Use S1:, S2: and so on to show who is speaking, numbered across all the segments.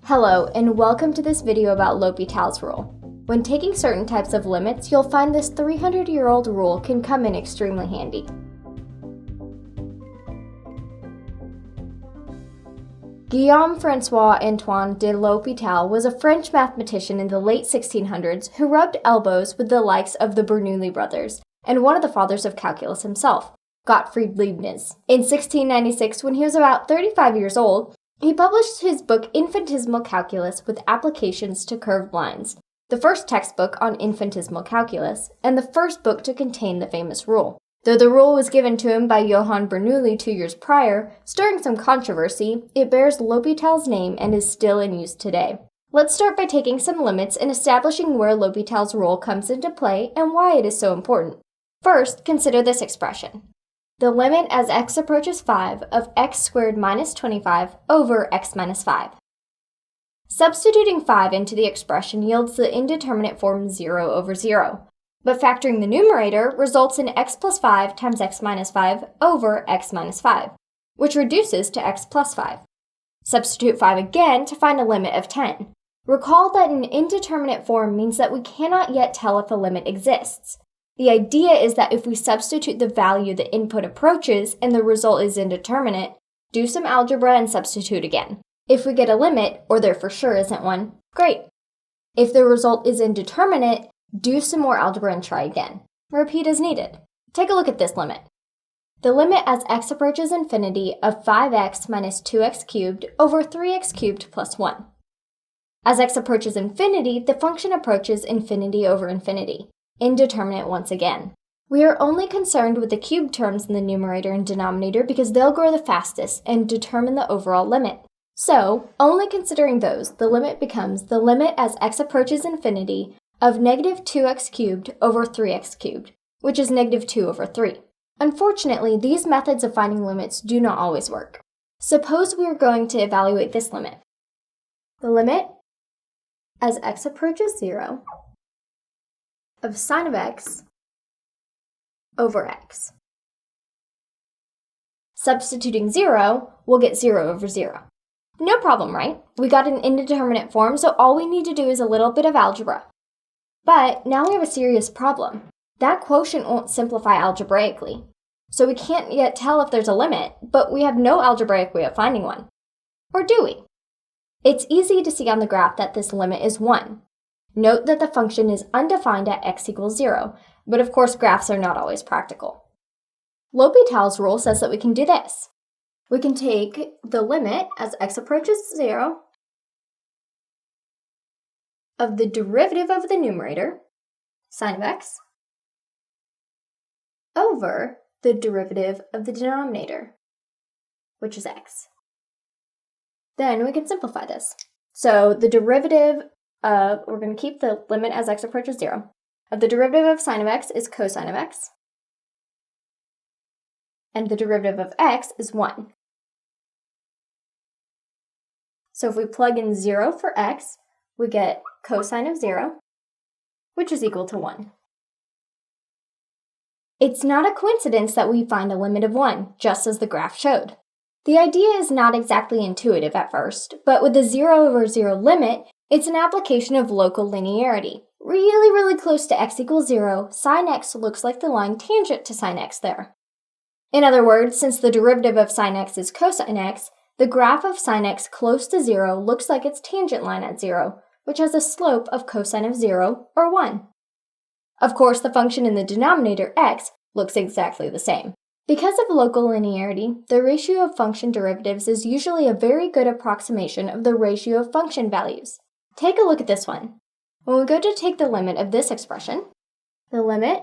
S1: Hello, and welcome to this video about L'Hopital's rule. When taking certain types of limits, you'll find this 300-year-old rule can come in extremely handy. Guillaume-François Antoine de L'Hopital was a French mathematician in the late 1600s who rubbed elbows with the likes of the Bernoulli brothers and one of the fathers of calculus himself, Gottfried Leibniz. In 1696, when he was about 35 years old, he published his book Infinitesimal Calculus with Applications to Curved Lines, the first textbook on infinitesimal calculus, and the first book to contain the famous rule. Though the rule was given to him by Johann Bernoulli 2 years prior, stirring some controversy, it bears L'Hopital's name and is still in use today. Let's start by taking some limits and establishing where L'Hopital's rule comes into play and why it is so important. First, consider this expression. The limit as x approaches 5 of x squared minus 25 over x minus 5. Substituting 5 into the expression yields the indeterminate form 0 over 0, but factoring the numerator results in x plus 5 times x minus 5 over x minus 5, which reduces to x plus 5. Substitute 5 again to find a limit of 10. Recall that an indeterminate form means that we cannot yet tell if a limit exists. The idea is that if we substitute the value the input approaches and the result is indeterminate, do some algebra and substitute again. If we get a limit, or there for sure isn't one, great. If the result is indeterminate, do some more algebra and try again. Repeat as needed. Take a look at this limit. The limit as x approaches infinity of 5x minus 2x cubed over 3x cubed plus 1. As x approaches infinity, the function approaches infinity over infinity. Indeterminate once again. We are only concerned with the cubed terms in the numerator and denominator because they'll grow the fastest and determine the overall limit. So, only considering those, the limit becomes the limit as x approaches infinity of negative 2x cubed over 3x cubed, which is negative 2 over 3. Unfortunately, these methods of finding limits do not always work. Suppose we are going to evaluate this limit. The limit as x approaches 0 of sine of x over x. Substituting 0, we'll get 0 over 0. No problem, right? We got an indeterminate form, so all we need to do is a little bit of algebra. But now we have a serious problem. That quotient won't simplify algebraically. So we can't yet tell if there's a limit, but we have no algebraic way of finding one. Or do we? It's easy to see on the graph that this limit is 1. Note that the function is undefined at x equals 0, but of course graphs are not always practical. L'Hopital's rule says that we can do this. We can take the limit as x approaches 0 of the derivative of the numerator, sine of x, over the derivative of the denominator, which is x. Then we can simplify this. So the derivative we're going to keep the limit as x approaches 0. Of the derivative of sine of x is cosine of x. And the derivative of x is 1. So if we plug in 0 for x, we get cosine of 0, which is equal to 1. It's not a coincidence that we find a limit of 1, just as the graph showed. The idea is not exactly intuitive at first, but with the 0 over 0 limit, it's an application of local linearity. Really close to x equals 0, sine x looks like the line tangent to sine x there. In other words, since the derivative of sine x is cosine x, the graph of sine x close to 0 looks like its tangent line at 0, which has a slope of cosine of 0, or 1. Of course, the function in the denominator, x, looks exactly the same. Because of local linearity, the ratio of function derivatives is usually a very good approximation of the ratio of function values. Take a look at this one. When we go to take the limit of this expression, the limit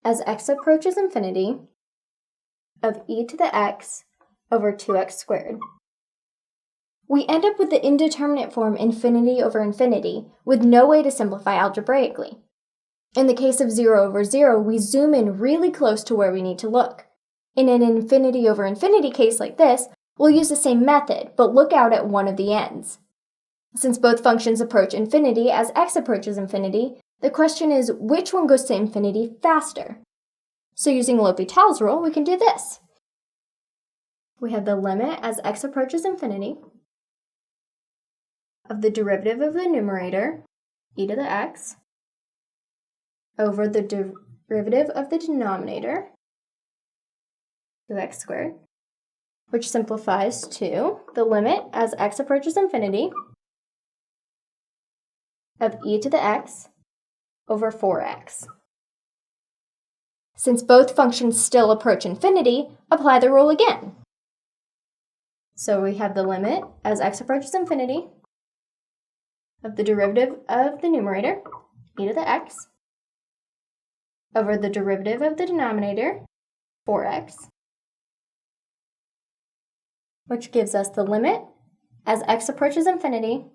S1: as x approaches infinity of e to the x over 2x squared. We end up with the indeterminate form infinity over infinity with no way to simplify algebraically. In the case of 0 over 0, we zoom in really close to where we need to look. In an infinity over infinity case like this, we'll use the same method, but look out at one of the ends. Since both functions approach infinity as x approaches infinity, the question is which one goes to infinity faster? So using L'Hopital's rule, we can do this. We have the limit as x approaches infinity of the derivative of the numerator, e to the x, over the derivative of the denominator, 2x squared, which simplifies to the limit as x approaches infinity of e to the x over 4x. Since both functions still approach infinity, apply the rule again. So we have the limit as x approaches infinity of the derivative of the numerator, e to the x, over the derivative of the denominator, 4x, which gives us the limit as x approaches infinity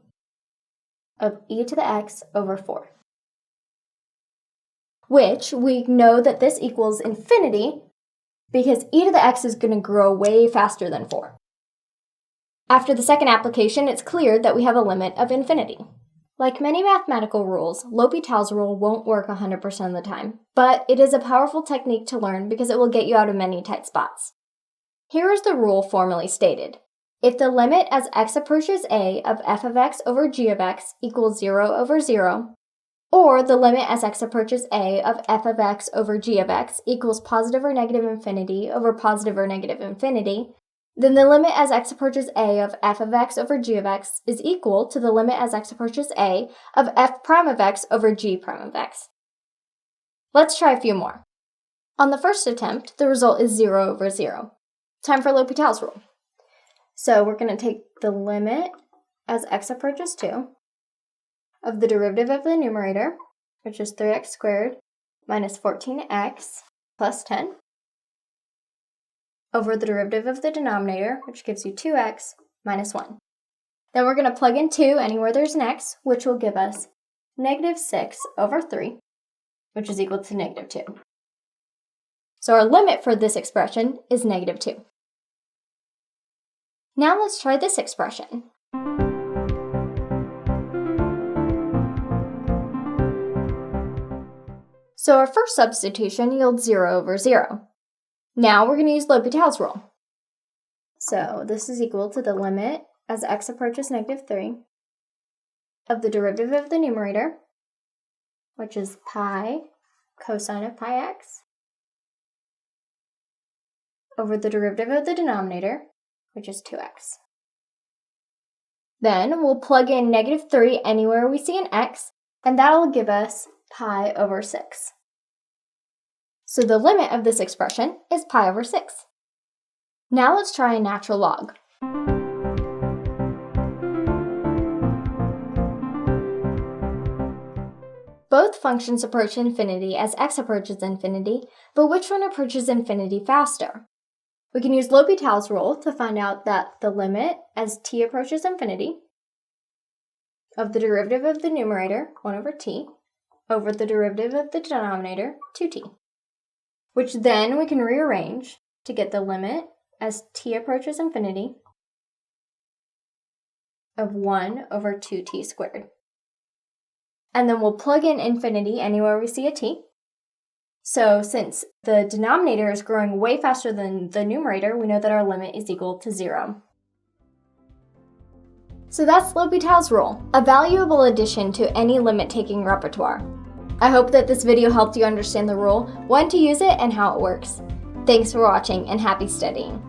S1: of e to the x over 4. Which we know that this equals infinity because e to the x is going to grow way faster than 4. After the second application, it's clear that we have a limit of infinity. Like many mathematical rules, L'Hopital's rule won't work 100% of the time, but it is a powerful technique to learn because it will get you out of many tight spots. Here is the rule formally stated. If the limit as x approaches a of f of x over g of x equals 0 over 0, or the limit as x approaches a of f of x over g of x equals positive or negative infinity over positive or negative infinity, then the limit as x approaches a of f of x over g of x is equal to the limit as x approaches a of f prime of x over g prime of x. Let's try a few more. On the first attempt, the result is 0 over 0. Time for L'Hopital's rule. So we're going to take the limit as x approaches 2 of the derivative of the numerator, which is 3x squared minus 14x plus 10, over the derivative of the denominator, which gives you 2x minus 1. Then we're going to plug in 2 anywhere there's an x, which will give us negative 6 over 3, which is equal to negative 2. So our limit for this expression is negative 2. Now let's try this expression. So our first substitution yields 0 over 0. Now we're going to use L'Hopital's rule. So this is equal to the limit as x approaches negative 3 of the derivative of the numerator, which is pi cosine of pi x, over the derivative of the denominator, which is 2x. Then we'll plug in negative 3 anywhere we see an x, and that'll give us pi over 6. So the limit of this expression is pi over 6. Now let's try a natural log. Both functions approach infinity as x approaches infinity, but which one approaches infinity faster? We can use L'Hopital's rule to find out that the limit as t approaches infinity of the derivative of the numerator, 1 over t, over the derivative of the denominator, 2t, which then we can rearrange to get the limit as t approaches infinity of 1 over 2t squared. And then we'll plug in infinity anywhere we see a t. So since the denominator is growing way faster than the numerator, we know that our limit is equal to 0. So that's L'Hopital's rule, a valuable addition to any limit-taking repertoire. I hope that this video helped you understand the rule, when to use it, and how it works. Thanks for watching, and happy studying!